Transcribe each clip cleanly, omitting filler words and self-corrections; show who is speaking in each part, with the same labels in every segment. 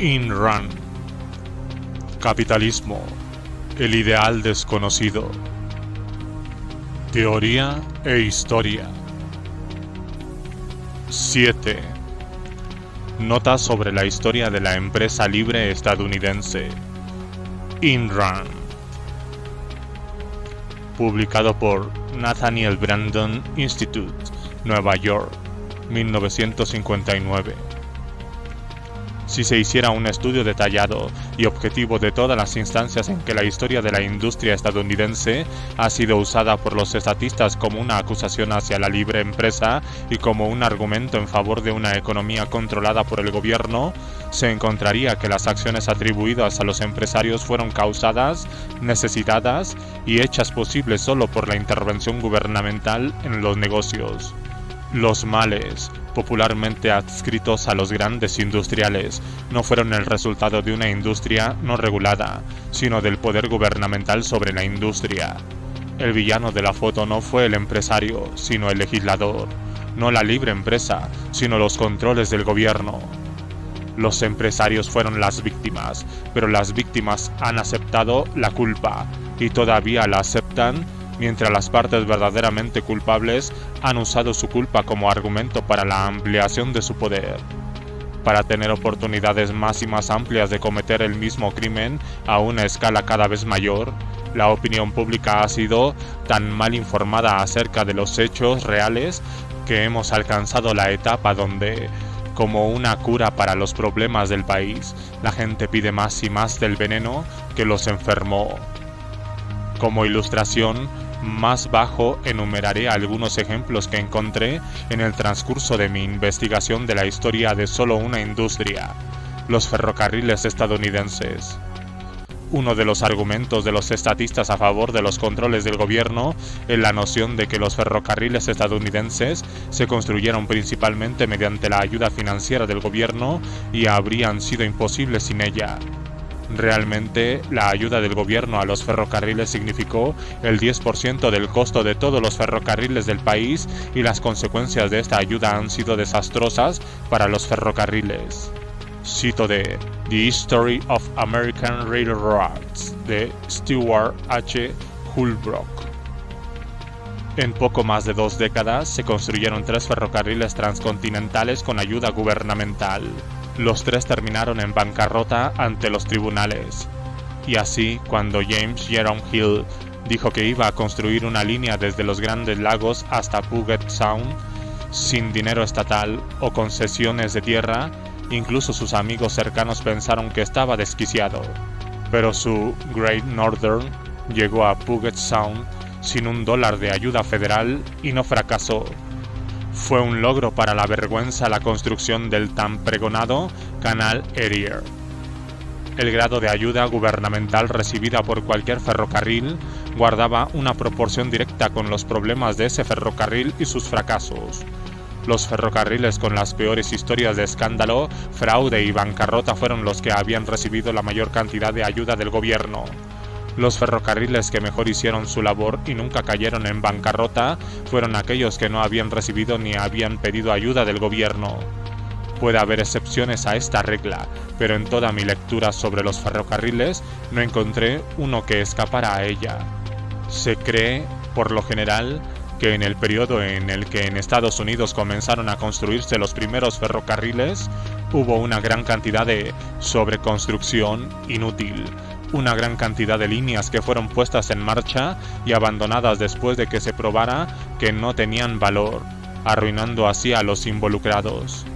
Speaker 1: Ayn Rand. Capitalismo, el ideal desconocido. Teoría e historia. 7. Notas sobre la historia de la empresa libre estadounidense Ayn Rand. Publicado por Nathaniel Branden Institute, Nueva York, 1959. Si se hiciera un estudio detallado y objetivo de todas las instancias en que la historia de la industria estadounidense ha sido usada por los estatistas como una acusación hacia la libre empresa y como un argumento en favor de una economía controlada por el gobierno, se encontraría que las acciones atribuidas a los empresarios fueron causadas, necesitadas y hechas posibles solo por la intervención gubernamental en los negocios. Los males, popularmente adscritos a los grandes industriales, no fueron el resultado de una industria no regulada, sino del poder gubernamental sobre la industria. El villano de la foto no fue el empresario, sino el legislador, no la libre empresa, sino los controles del gobierno. Los empresarios fueron las víctimas, pero las víctimas han aceptado la culpa, y todavía la aceptan, mientras las partes verdaderamente culpables han usado su culpa como argumento para la ampliación de su poder, para tener oportunidades más y más amplias de cometer el mismo crimen a una escala cada vez mayor. La opinión pública ha sido tan mal informada acerca de los hechos reales que hemos alcanzado la etapa donde, como una cura para los problemas del país, la gente pide más y más del veneno que los enfermó. Como ilustración, más bajo enumeraré algunos ejemplos que encontré en el transcurso de mi investigación de la historia de solo una industria, los ferrocarriles estadounidenses. Uno de los argumentos de los estatistas a favor de los controles del gobierno es la noción de que los ferrocarriles estadounidenses se construyeron principalmente mediante la ayuda financiera del gobierno y habrían sido imposibles sin ella. Realmente, la ayuda del gobierno a los ferrocarriles significó el 10% del costo de todos los ferrocarriles del país y las consecuencias de esta ayuda han sido desastrosas para los ferrocarriles. Cito de The History of American Railroads de Stewart H. Holbrook. En poco más de 2 décadas se construyeron 3 ferrocarriles transcontinentales con ayuda gubernamental. Los 3 terminaron en bancarrota ante los tribunales. Y así, cuando James Jerome Hill dijo que iba a construir una línea desde los Grandes Lagos hasta Puget Sound, sin dinero estatal o concesiones de tierra, incluso sus amigos cercanos pensaron que estaba desquiciado. Pero su Great Northern llegó a Puget Sound sin $1 de ayuda federal y no fracasó. Fue un logro para la vergüenza la construcción del tan pregonado Canal Erie. El grado de ayuda gubernamental recibida por cualquier ferrocarril guardaba una proporción directa con los problemas de ese ferrocarril y sus fracasos. Los ferrocarriles con las peores historias de escándalo, fraude y bancarrota fueron los que habían recibido la mayor cantidad de ayuda del gobierno. Los ferrocarriles que mejor hicieron su labor y nunca cayeron en bancarrota fueron aquellos que no habían recibido ni habían pedido ayuda del gobierno. Puede haber excepciones a esta regla, pero en toda mi lectura sobre los ferrocarriles no encontré uno que escapara a ella. Se cree, por lo general, que en el periodo en el que en Estados Unidos comenzaron a construirse los primeros ferrocarriles, hubo una gran cantidad de sobreconstrucción inútil, una gran cantidad de líneas que fueron puestas en marcha y abandonadas después de que se probara que no tenían valor, arruinando así a los involucrados.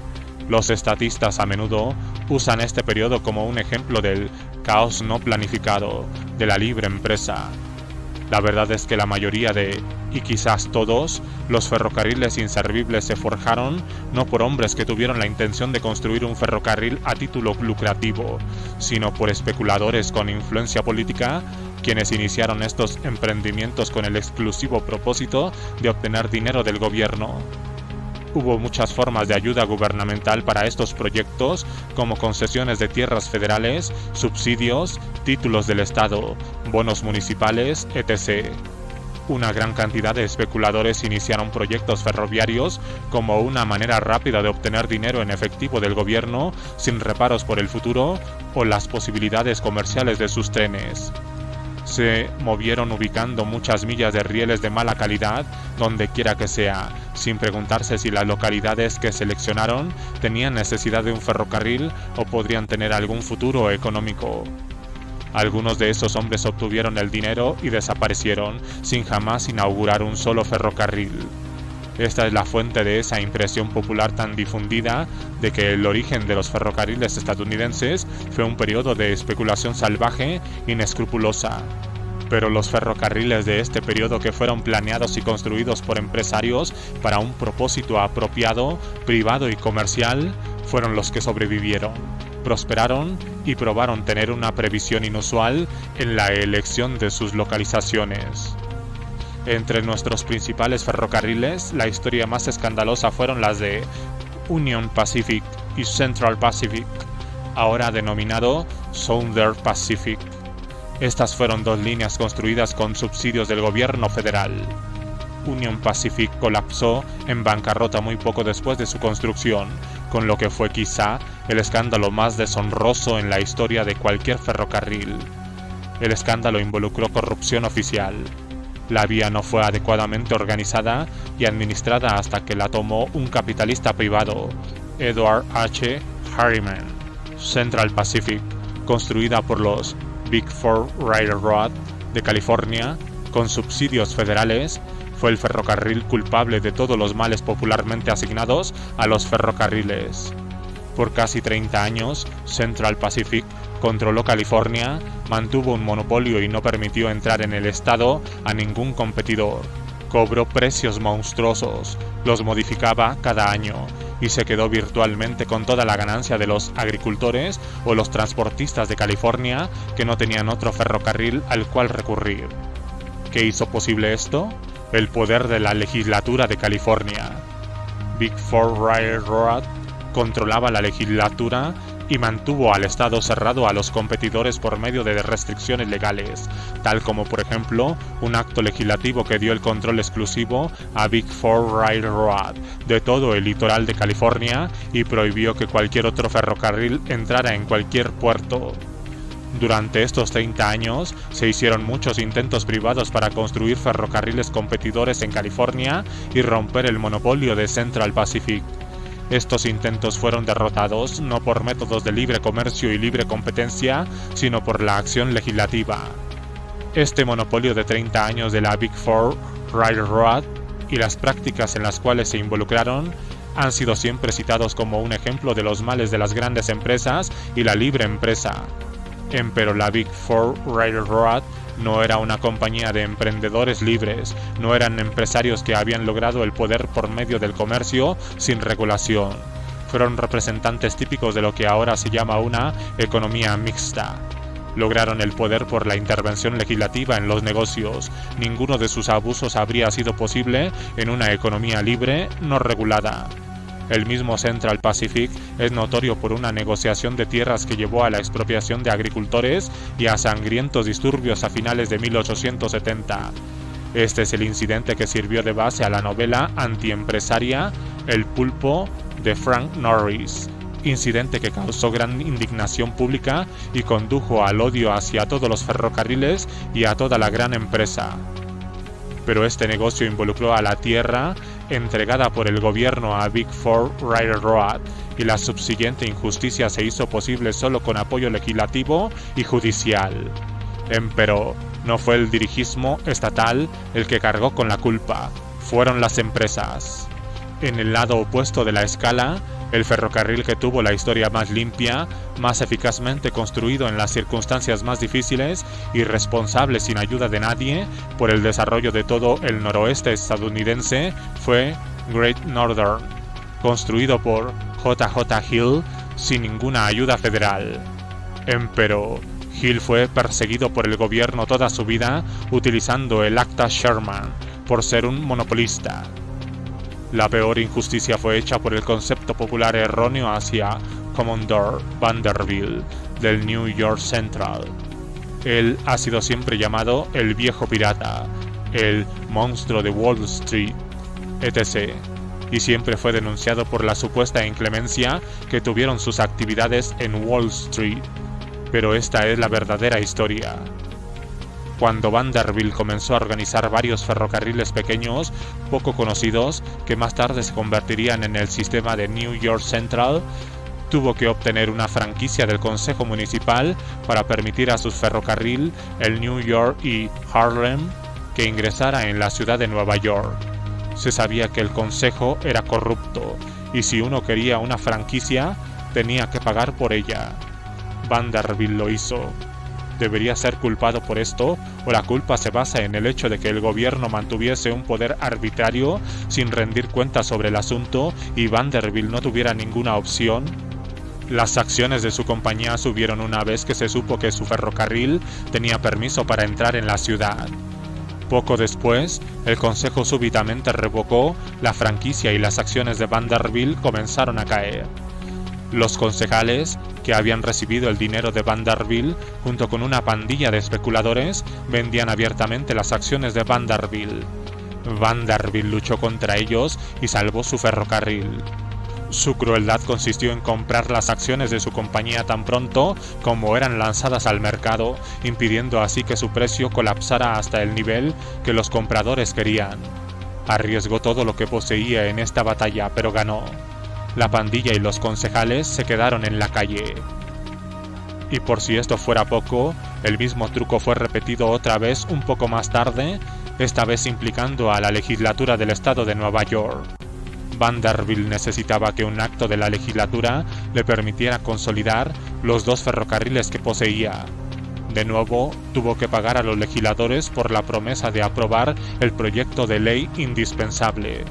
Speaker 1: Los estatistas a menudo usan este periodo como un ejemplo del caos no planificado de la libre empresa. La verdad es que la mayoría y quizás todos, los ferrocarriles inservibles se forjaron no por hombres que tuvieron la intención de construir un ferrocarril a título lucrativo, sino por especuladores con influencia política, quienes iniciaron estos emprendimientos con el exclusivo propósito de obtener dinero del gobierno. Hubo muchas formas de ayuda gubernamental para estos proyectos, como concesiones de tierras federales, subsidios, títulos del Estado, bonos municipales, etc. Una gran cantidad de especuladores iniciaron proyectos ferroviarios como una manera rápida de obtener dinero en efectivo del gobierno sin reparos por el futuro o las posibilidades comerciales de sus trenes. Se movieron ubicando muchas millas de rieles de mala calidad donde quiera que sea, sin preguntarse si las localidades que seleccionaron tenían necesidad de un ferrocarril o podrían tener algún futuro económico. Algunos de esos hombres obtuvieron el dinero y desaparecieron, sin jamás inaugurar un solo ferrocarril. Esta es la fuente de esa impresión popular tan difundida de que el origen de los ferrocarriles estadounidenses fue un periodo de especulación salvaje, inescrupulosa. Pero los ferrocarriles de este periodo, que fueron planeados y construidos por empresarios para un propósito apropiado, privado y comercial, fueron los que sobrevivieron, prosperaron y probaron tener una previsión inusual en la elección de sus localizaciones. Entre nuestros principales ferrocarriles, la historia más escandalosa fueron las de Union Pacific y Central Pacific, ahora denominado Southern Pacific. Estas fueron dos líneas construidas con subsidios del gobierno federal. Union Pacific colapsó en bancarrota muy poco después de su construcción, con lo que fue quizá el escándalo más deshonroso en la historia de cualquier ferrocarril. El escándalo involucró corrupción oficial. La vía no fue adecuadamente organizada y administrada hasta que la tomó un capitalista privado, Edward H. Harriman. Central Pacific, construida por los Big Four Railroad de California, con subsidios federales, fue el ferrocarril culpable de todos los males popularmente asignados a los ferrocarriles. Por casi 30 años, Central Pacific controló California, mantuvo un monopolio y no permitió entrar en el estado a ningún competidor. Cobró precios monstruosos, los modificaba cada año y se quedó virtualmente con toda la ganancia de los agricultores o los transportistas de California que no tenían otro ferrocarril al cual recurrir. ¿Qué hizo posible esto? El poder de la legislatura de California. Big Four Railroad controlaba la legislatura y mantuvo al Estado cerrado a los competidores por medio de restricciones legales, tal como por ejemplo un acto legislativo que dio el control exclusivo a Big Four Railroad de todo el litoral de California y prohibió que cualquier otro ferrocarril entrara en cualquier puerto. Durante estos 30 años se hicieron muchos intentos privados para construir ferrocarriles competidores en California y romper el monopolio de Central Pacific. Estos intentos fueron derrotados no por métodos de libre comercio y libre competencia, sino por la acción legislativa. Este monopolio de 30 años de la Big Four Railroad y las prácticas en las cuales se involucraron han sido siempre citados como un ejemplo de los males de las grandes empresas y la libre empresa. Pero la Big Four Railroad no era una compañía de emprendedores libres, no eran empresarios que habían logrado el poder por medio del comercio sin regulación. Fueron representantes típicos de lo que ahora se llama una economía mixta. Lograron el poder por la intervención legislativa en los negocios. Ninguno de sus abusos habría sido posible en una economía libre, no regulada. El mismo Central Pacific es notorio por una negociación de tierras que llevó a la expropiación de agricultores y a sangrientos disturbios a finales de 1870. Este es el incidente que sirvió de base a la novela antiempresaria El Pulpo de Frank Norris, incidente que causó gran indignación pública y condujo al odio hacia todos los ferrocarriles y a toda la gran empresa. Pero este negocio involucró a la tierra entregada por el gobierno a Big Four Railroad y la subsiguiente injusticia se hizo posible solo con apoyo legislativo y judicial. Pero no fue el dirigismo estatal el que cargó con la culpa, fueron las empresas. En el lado opuesto de la escala, el ferrocarril que tuvo la historia más limpia, más eficazmente construido en las circunstancias más difíciles y responsable sin ayuda de nadie por el desarrollo de todo el noroeste estadounidense fue Great Northern, construido por J.J. Hill sin ninguna ayuda federal. Pero Hill fue perseguido por el gobierno toda su vida utilizando el Acta Sherman por ser un monopolista. La peor injusticia fue hecha por el concepto popular erróneo hacia Commodore Vanderbilt del New York Central. Él ha sido siempre llamado el viejo pirata, el monstruo de Wall Street, etc. Y siempre fue denunciado por la supuesta inclemencia que tuvieron sus actividades en Wall Street. Pero esta es la verdadera historia. Cuando Vanderbilt comenzó a organizar varios ferrocarriles pequeños, poco conocidos, que más tarde se convertirían en el sistema de New York Central, tuvo que obtener una franquicia del Consejo Municipal para permitir a sus ferrocarril, el New York y Harlem, que ingresara en la ciudad de Nueva York. Se sabía que el consejo era corrupto, y si uno quería una franquicia, tenía que pagar por ella. Vanderbilt lo hizo. ¿Debería ser culpado por esto, o la culpa se basa en el hecho de que el gobierno mantuviese un poder arbitrario sin rendir cuentas sobre el asunto y Vanderbilt no tuviera ninguna opción? Las acciones de su compañía subieron una vez que se supo que su ferrocarril tenía permiso para entrar en la ciudad. Poco después, el consejo súbitamente revocó la franquicia y las acciones de Vanderbilt comenzaron a caer. Los concejales, que habían recibido el dinero de Vanderbilt, junto con una pandilla de especuladores, vendían abiertamente las acciones de Vanderbilt. Vanderbilt luchó contra ellos y salvó su ferrocarril. Su crueldad consistió en comprar las acciones de su compañía tan pronto como eran lanzadas al mercado, impidiendo así que su precio colapsara hasta el nivel que los compradores querían. Arriesgó todo lo que poseía en esta batalla, pero ganó. La pandilla y los concejales se quedaron en la calle. Y por si esto fuera poco, el mismo truco fue repetido otra vez un poco más tarde, esta vez implicando a la legislatura del estado de Nueva York. Vanderbilt necesitaba que un acto de la legislatura le permitiera consolidar los dos ferrocarriles que poseía. De nuevo, tuvo que pagar a los legisladores por la promesa de aprobar el proyecto de ley indispensable.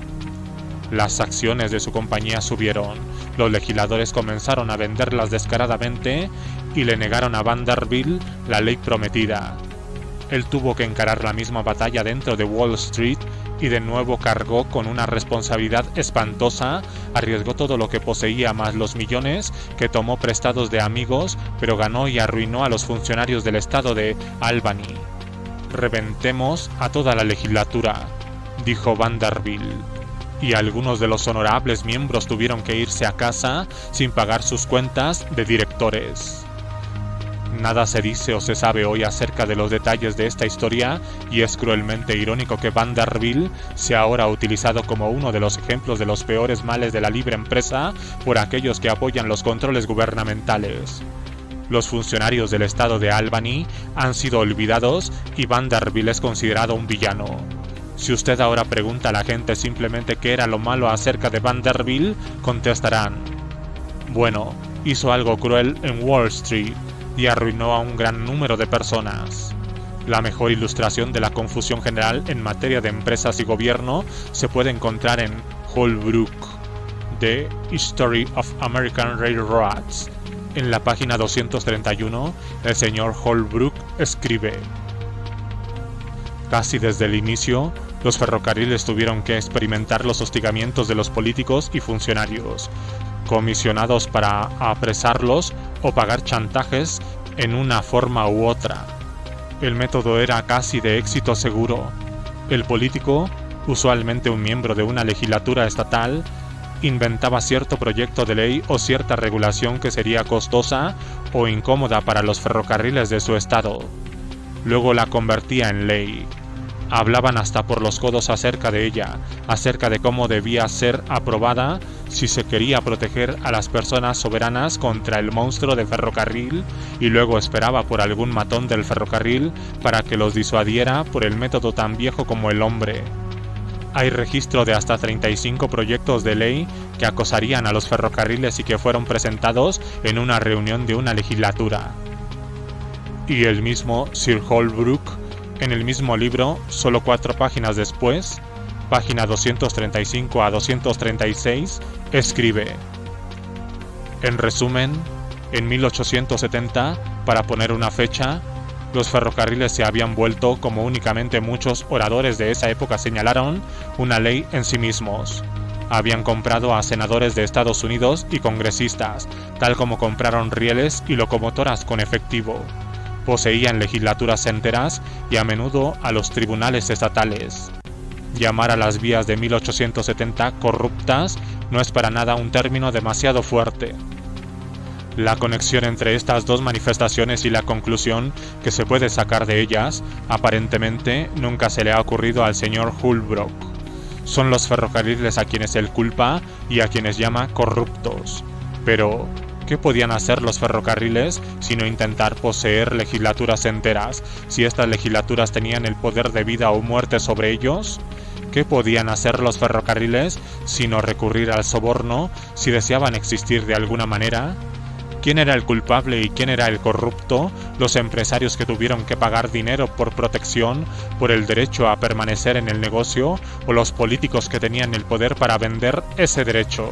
Speaker 1: Las acciones de su compañía subieron, los legisladores comenzaron a venderlas descaradamente y le negaron a Vanderbilt la ley prometida. Él tuvo que encarar la misma batalla dentro de Wall Street y de nuevo cargó con una responsabilidad espantosa, arriesgó todo lo que poseía más los millones que tomó prestados de amigos, pero ganó y arruinó a los funcionarios del estado de Albany. «Reventemos a toda la legislatura», dijo Vanderbilt. Y algunos de los honorables miembros tuvieron que irse a casa sin pagar sus cuentas de directores. Nada se dice o se sabe hoy acerca de los detalles de esta historia y es cruelmente irónico que Vanderbilt sea ahora utilizado como uno de los ejemplos de los peores males de la libre empresa por aquellos que apoyan los controles gubernamentales. Los funcionarios del estado de Albany han sido olvidados y Vanderbilt es considerado un villano. Si usted ahora pregunta a la gente simplemente qué era lo malo acerca de Vanderbilt, contestarán: bueno, hizo algo cruel en Wall Street y arruinó a un gran número de personas. La mejor ilustración de la confusión general en materia de empresas y gobierno se puede encontrar en Holbrook, The History of American Railroads. En la página 231, el señor Holbrook escribe: casi desde el inicio, los ferrocarriles tuvieron que experimentar los hostigamientos de los políticos y funcionarios, comisionados para apresarlos o pagar chantajes en una forma u otra. El método era casi de éxito seguro. El político, usualmente un miembro de una legislatura estatal, inventaba cierto proyecto de ley o cierta regulación que sería costosa o incómoda para los ferrocarriles de su estado. Luego la convertía en ley. Hablaban hasta por los codos acerca de ella, acerca de cómo debía ser aprobada si se quería proteger a las personas soberanas contra el monstruo de ferrocarril y luego esperaba por algún matón del ferrocarril para que los disuadiera por el método tan viejo como el hombre. Hay registro de hasta 35 proyectos de ley que acosarían a los ferrocarriles y que fueron presentados en una reunión de una legislatura. Y el mismo Sir Holbrook, en el mismo libro, solo 4 páginas después, página 235 a 236, escribe: en resumen, en 1870, para poner una fecha, los ferrocarriles se habían vuelto, como únicamente muchos oradores de esa época señalaron, una ley en sí mismos. Habían comprado a senadores de Estados Unidos y congresistas, tal como compraron rieles y locomotoras con efectivo. Poseían legislaturas enteras y a menudo a los tribunales estatales. Llamar a las vías de 1870 corruptas no es para nada un término demasiado fuerte. La conexión entre estas dos manifestaciones y la conclusión que se puede sacar de ellas, aparentemente nunca se le ha ocurrido al señor Holbrook. Son los ferrocarriles a quienes él culpa y a quienes llama corruptos. Pero, ¿qué podían hacer los ferrocarriles sino intentar poseer legislaturas enteras, si estas legislaturas tenían el poder de vida o muerte sobre ellos? ¿Qué podían hacer los ferrocarriles sino recurrir al soborno si deseaban existir de alguna manera? ¿Quién era el culpable y quién era el corrupto? ¿Los empresarios que tuvieron que pagar dinero por protección, por el derecho a permanecer en el negocio, o los políticos que tenían el poder para vender ese derecho?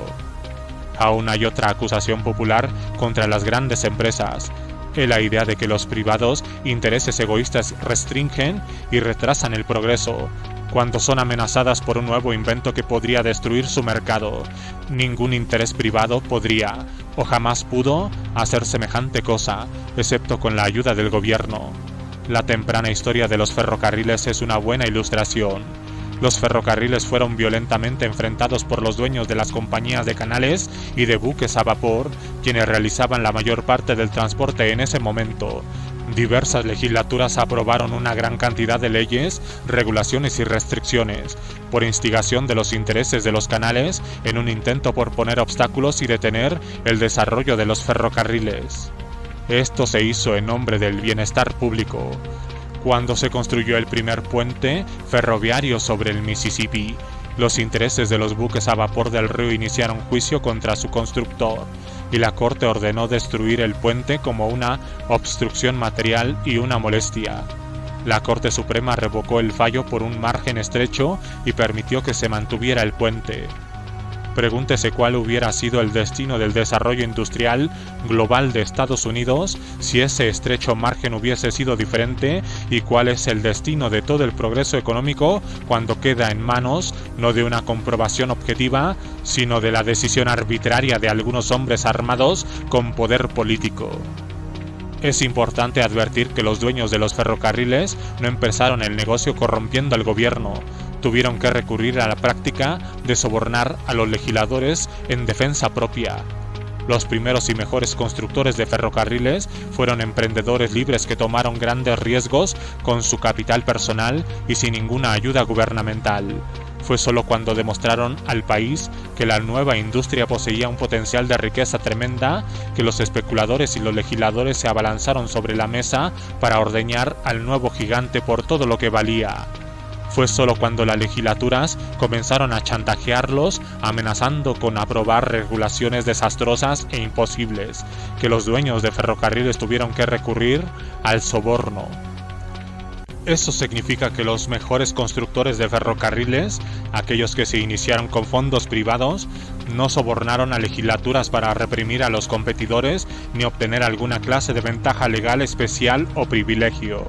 Speaker 1: Aún hay otra acusación popular contra las grandes empresas, la idea de que los privados, intereses egoístas, restringen y retrasan el progreso, cuando son amenazadas por un nuevo invento que podría destruir su mercado. Ningún interés privado podría, o jamás pudo, hacer semejante cosa, excepto con la ayuda del gobierno. La temprana historia de los ferrocarriles es una buena ilustración. Los ferrocarriles fueron violentamente enfrentados por los dueños de las compañías de canales y de buques a vapor, quienes realizaban la mayor parte del transporte en ese momento. Diversas legislaturas aprobaron una gran cantidad de leyes, regulaciones y restricciones, por instigación de los intereses de los canales, en un intento por poner obstáculos y detener el desarrollo de los ferrocarriles. Esto se hizo en nombre del bienestar público. Cuando se construyó el primer puente ferroviario sobre el Mississippi, los intereses de los buques a vapor del río iniciaron juicio contra su constructor, y la Corte ordenó destruir el puente como una obstrucción material y una molestia. La Corte Suprema revocó el fallo por un margen estrecho y permitió que se mantuviera el puente. Pregúntese cuál hubiera sido el destino del desarrollo industrial global de Estados Unidos si ese estrecho margen hubiese sido diferente, y cuál es el destino de todo el progreso económico cuando queda en manos no de una comprobación objetiva, sino de la decisión arbitraria de algunos hombres armados con poder político. Es importante advertir que los dueños de los ferrocarriles no empezaron el negocio corrompiendo al gobierno. Tuvieron que recurrir a la práctica de sobornar a los legisladores en defensa propia. Los primeros y mejores constructores de ferrocarriles fueron emprendedores libres que tomaron grandes riesgos con su capital personal y sin ninguna ayuda gubernamental. Fue solo cuando demostraron al país que la nueva industria poseía un potencial de riqueza tremenda que los especuladores y los legisladores se abalanzaron sobre la mesa para ordeñar al nuevo gigante por todo lo que valía. Fue solo cuando las legislaturas comenzaron a chantajearlos, amenazando con aprobar regulaciones desastrosas e imposibles, que los dueños de ferrocarriles tuvieron que recurrir al soborno. Eso significa que los mejores constructores de ferrocarriles, aquellos que se iniciaron con fondos privados, no sobornaron a legislaturas para reprimir a los competidores ni obtener alguna clase de ventaja legal especial o privilegio.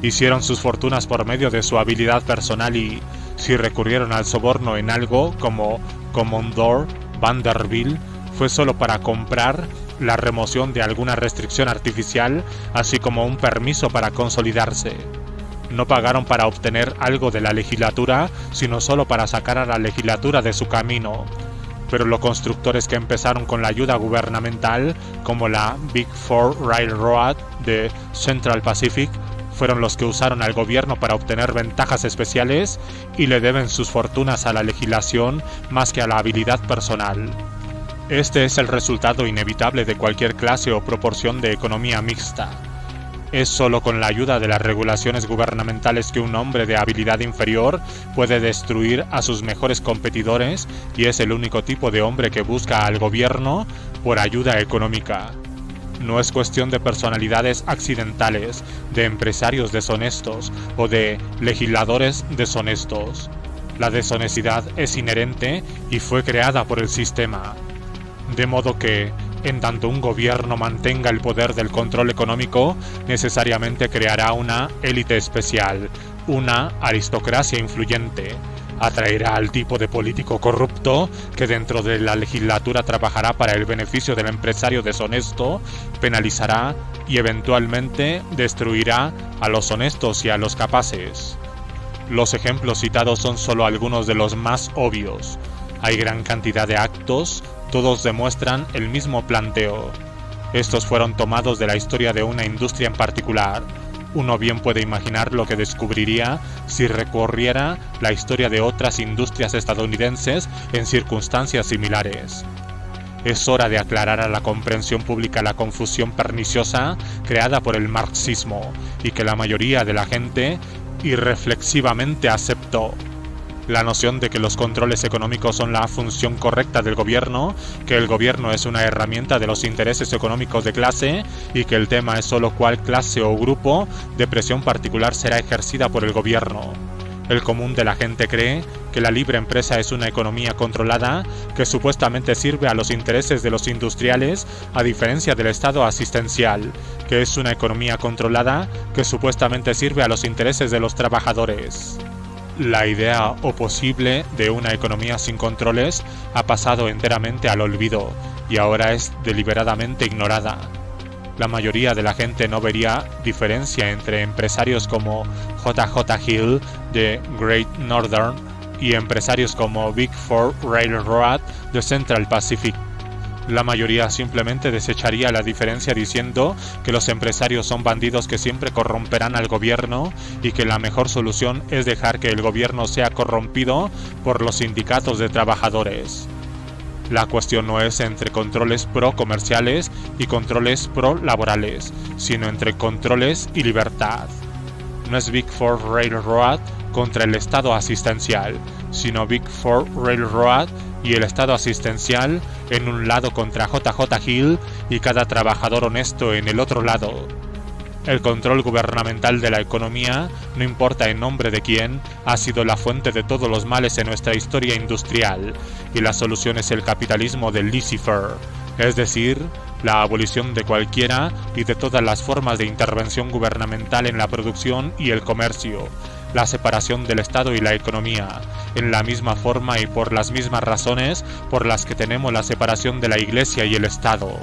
Speaker 1: Hicieron sus fortunas por medio de su habilidad personal y, si recurrieron al soborno en algo como Commodore Vanderbilt, fue solo para comprar la remoción de alguna restricción artificial, así como un permiso para consolidarse. No pagaron para obtener algo de la legislatura, sino solo para sacar a la legislatura de su camino. Pero los constructores que empezaron con la ayuda gubernamental, como la Big Four Railroad de Central Pacific, fueron los que usaron al gobierno para obtener ventajas especiales y le deben sus fortunas a la legislación más que a la habilidad personal. Este es el resultado inevitable de cualquier clase o proporción de economía mixta. Es solo con la ayuda de las regulaciones gubernamentales que un hombre de habilidad inferior puede destruir a sus mejores competidores, y es el único tipo de hombre que busca al gobierno por ayuda económica. No es cuestión de personalidades accidentales, de empresarios deshonestos o de legisladores deshonestos. La deshonestidad es inherente y fue creada por el sistema. De modo que, en tanto un gobierno mantenga el poder del control económico, necesariamente creará una élite especial, una aristocracia influyente. Atraerá al tipo de político corrupto que dentro de la legislatura trabajará para el beneficio del empresario deshonesto, penalizará y eventualmente destruirá a los honestos y a los capaces. Los ejemplos citados son solo algunos de los más obvios. Hay gran cantidad de actos, todos demuestran el mismo planteo. Estos fueron tomados de la historia de una industria en particular. Uno bien puede imaginar lo que descubriría si recorriera la historia de otras industrias estadounidenses en circunstancias similares. Es hora de aclarar a la comprensión pública la confusión perniciosa creada por el marxismo y que la mayoría de la gente irreflexivamente aceptó. La noción de que los controles económicos son la función correcta del gobierno, que el gobierno es una herramienta de los intereses económicos de clase y que el tema es solo cuál clase o grupo de presión particular será ejercida por el gobierno. El común de la gente cree que la libre empresa es una economía controlada que supuestamente sirve a los intereses de los industriales, a diferencia del Estado asistencial, que es una economía controlada que supuestamente sirve a los intereses de los trabajadores. La idea o posible de una economía sin controles ha pasado enteramente al olvido y ahora es deliberadamente ignorada. La mayoría de la gente no vería diferencia entre empresarios como J.J. Hill de Great Northern y empresarios como Big Four Railroad de Central Pacific. La mayoría simplemente desecharía la diferencia diciendo que los empresarios son bandidos que siempre corromperán al gobierno y que la mejor solución es dejar que el gobierno sea corrompido por los sindicatos de trabajadores. La cuestión no es entre controles pro-comerciales y controles pro-laborales, sino entre controles y libertad. No es Big Four Railroad contra el Estado asistencial, sino Big Four Railroad y el Estado asistencial en un lado contra J.J. Hill y cada trabajador honesto en el otro lado. El control gubernamental de la economía, no importa en nombre de quién, ha sido la fuente de todos los males en nuestra historia industrial, y la solución es el capitalismo del laissez-faire, es decir, la abolición de cualquiera y de todas las formas de intervención gubernamental en la producción y el comercio, la separación del Estado y la economía, en la misma forma y por las mismas razones por las que tenemos la separación de la Iglesia y el Estado.